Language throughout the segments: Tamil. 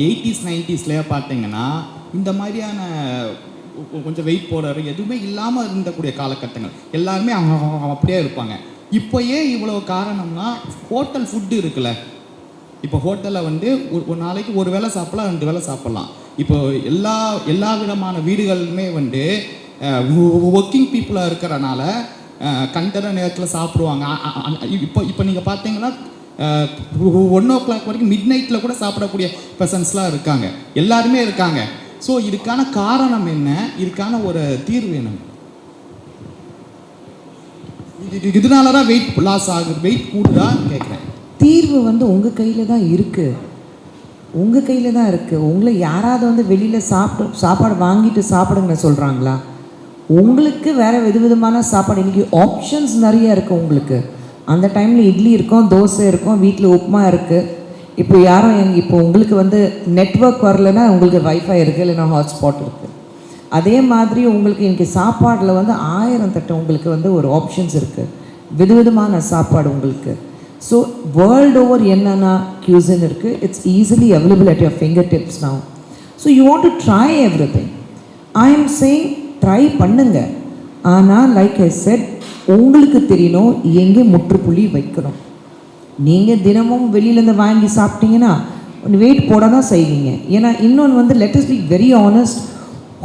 80s 90ஸ்லேயே பார்த்தீங்கன்னா இந்த மாதிரியான கொஞ்சம் வெயிட் போடுற எதுவுமே இல்லாமல் இருந்தக்கூடிய காலகட்டங்கள் எல்லாருமே அவங்க அப்படியே இருப்பாங்க. இப்போ ஏன் இவ்வளோ காரணம்னா ஹோட்டல் ஃபுட்டு இருக்குல்ல. இப்போ ஹோட்டலில் வந்து ஒரு நாளைக்கு ஒரு வேளை சாப்பிடலாம், 2 வேளை சாப்பிட்லாம். இப்போ எல்லா விதமான வீடுகளுமே வந்து ஒர்க்கிங் பீப்புளாக இருக்கிறனால கண்டன நேரத்தில் சாப்பிடுவாங்க. இப்போ நீங்கள் பார்த்தீங்கன்னா 1 o'clock வரைக்கும் மிட் நைட்டில் கூட சாப்பிடக்கூடிய பர்சன்ஸ்லாம் இருக்காங்க, எல்லாருமே இருக்காங்க. ஸோ இதுக்கான காரணம் என்ன, இதுக்கான ஒரு தீர்வு என்ன? இதனால தான் வெயிட் லாஸ் ஆகுது, வெயிட் கூடுதா கேட்குறேன். தீர்வு வந்து உங்கள் கையில் தான் இருக்குது, உங்கள் கையில் தான் இருக்குது. உங்களை யாராவது வந்து வெளியில் சாப்பாடு வாங்கிட்டு சாப்பிடுங்கன்னு சொல்கிறாங்களா? உங்களுக்கு வேறு விதவிதமான சாப்பாடு இன்றைக்கி ஆப்ஷன்ஸ் நிறையா இருக்குது உங்களுக்கு. அந்த டைமில் இட்லி இருக்கும், தோசை இருக்கும், வீட்டில் உப்புமா இருக்குது. இப்போ யாரும் இப்போ உங்களுக்கு வந்து நெட்வொர்க் வரலைன்னா உங்களுக்கு வைஃபை இருக்குது, இல்லைன்னா ஹாட்ஸ்பாட் இருக்குது. அதே மாதிரி உங்களுக்கு இன்றைக்கி சாப்பாடில் வந்து 1000 தட்டு உங்களுக்கு வந்து ஒரு ஆப்ஷன்ஸ் இருக்குது, விதவிதமான சாப்பாடு உங்களுக்கு. ஸோ வேர்ல்டு ஓவர் என்னென்னா cuisine இருக்குது, it's easily available at your finger tips now. So you want to try every thing. I am saying try பண்ணுங்க. ஆனால் லைக் ஐ செட், உங்களுக்கு தெரியணும் எங்கே முற்றுப்புள்ளி வைக்கணும். நீங்கள் தினமும் வெளியிலேருந்து வாங்கி சாப்பிட்டீங்கன்னா வெயிட் போட தான் செய்வீங்க. ஏன்னா இன்னொன்று வந்து let us be very honest,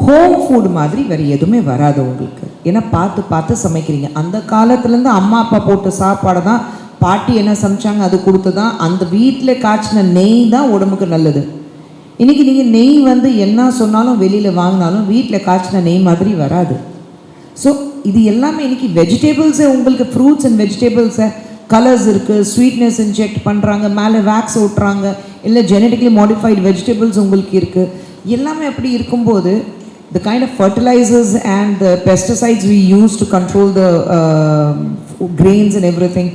home food மாதிரி வேறு எதுவுமே வராது உங்களுக்கு. ஏன்னா பார்த்து சமைக்கிறீங்க. அந்த காலத்துலேருந்து அம்மா அப்பா போட்ட சாப்பாடை தான், பாட்டி என்ன சமைச்சாங்க அது கொடுத்து தான், அந்த வீட்டில் காய்ச்சின நெய் தான் உடம்புக்கு நல்லது. இன்றைக்கி நீங்கள் நெய் வந்து என்ன சொன்னாலும் வெளியில் வாங்கினாலும் வீட்டில் காய்ச்சின நெய் மாதிரி வராது. ஸோ இது எல்லாமே இன்றைக்கி வெஜிடபிள்ஸை உங்களுக்கு ஃப்ரூட்ஸ் அண்ட் வெஜிடபிள்ஸை கலர்ஸ் இருக்குது, ஸ்வீட்னஸ் இன்ஜெக்ட் பண்ணுறாங்க, மேலே வேக்ஸ் ஓட்டுறாங்க, இல்லை ஜெனட்டிக்கலி மாடிஃபைடு வெஜிடபிள்ஸ் உங்களுக்கு இருக்குது. எல்லாமே அப்படி இருக்கும்போது the kind of fertilizers and the pesticides we use to control the grains and everything.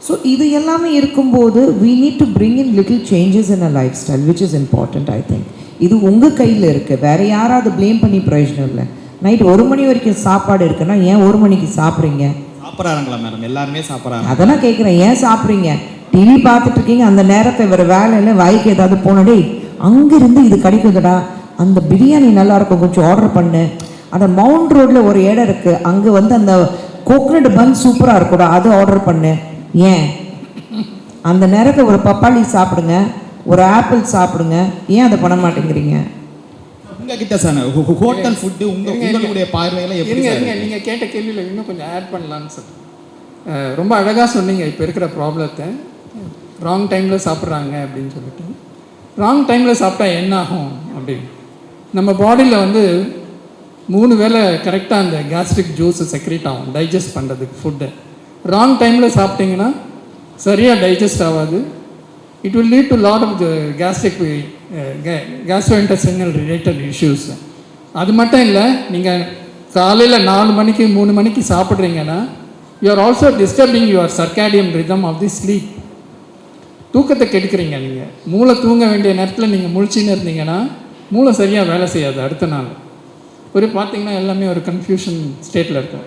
So இது எல்லாமே இருக்கும்போது we need to bring in little changes in our lifestyle, which is important I think. இது உங்கள் கையில் இருக்குது, வேறு யாராவது ப்ளேம் பண்ணி பிரயோஜனம் இல்லை. நைட் 1 மணி வரைக்கும் சாப்பாடு இருக்குன்னா ஏன் 1 மணிக்கு சாப்பிட்றீங்க? சாப்பிட்றாங்களா மேடம்? எல்லாருமே சாப்பிட்றாங்க. அதெல்லாம் கேட்குறேன், ஏன் சாப்பிட்றீங்க? டிவி பார்த்துட்டு இருக்கீங்க, அந்த நேரத்தை வேறு வேலையில் வாய்க்கு ஏதாவது போனடே அங்கேருந்து இது கிடைக்குதுடா, அந்த பிரியாணி நல்லாயிருக்கும், கொஞ்சம் ஆர்டர் பண்ணு. அந்த மவுண்ட் ரோட்டில் ஒரு இடம் இருக்குது, அங்கே வந்து அந்த கோகனட் பன் சூப்பராக இருக்கும்டா, அது ஆர்டர் பண்ணு. ஏன் அந்த நேரத்தை ஒரு பப்பாளி சாப்பிடுங்க, ஒரு ஆப்பிள் சாப்பிடுங்க, ஏன் அதை பண்ண மாட்டேங்கிறீங்க? உங்ககிட்ட சார் ஹோட்டல் ஃபுட்டு உங்களுடைய பார்வையில் எப்படி? நீங்கள் கேட்ட கேள்வியில் இன்னும் கொஞ்சம் ஆட் பண்ணலான்னு சார். ரொம்ப அழகாக சொன்னீங்க இப்போ இருக்கிற ப்ராப்ளத்தை. ராங் டைமில் சாப்பிட்றாங்க அப்படின்னு சொல்லிட்டு. ராங் டைமில் சாப்பிட்டா என்ன ஆகும் அப்படின்னு, நம்ம பாடியில் வந்து 3 வேளை கரெக்டாக அந்த கேஸ்ட்ரிக் ஜூஸை செக்ரேட் ஆகும் டைஜஸ்ட் பண்ணுறதுக்கு ஃபுட்டு. ராங் டைமில் சாப்பிட்டிங்கன்னா சரியாக டைஜஸ்ட் ஆகாது. It will lead to lot of the gastrointestinal related issues. அது மட்டும் இல்லை, நீங்கள் காலையில் 4 மணிக்கு 3 மணிக்கு சாப்பிட்றீங்கன்னா you are also disturbing your circadian rhythm of the sleep. தூக்கத்தை கெடுக்கிறீங்க. நீங்கள் மூளை தூங்க வேண்டிய நேரத்தில் நீங்கள் முழிச்சின்னு இருந்தீங்கன்னா மூளை சரியாக வேலை செய்யாது அடுத்த நாள். ஒரு பார்த்தீங்கன்னா எல்லாமே ஒரு கன்ஃபியூஷன் ஸ்டேட்டில் இருக்கும்.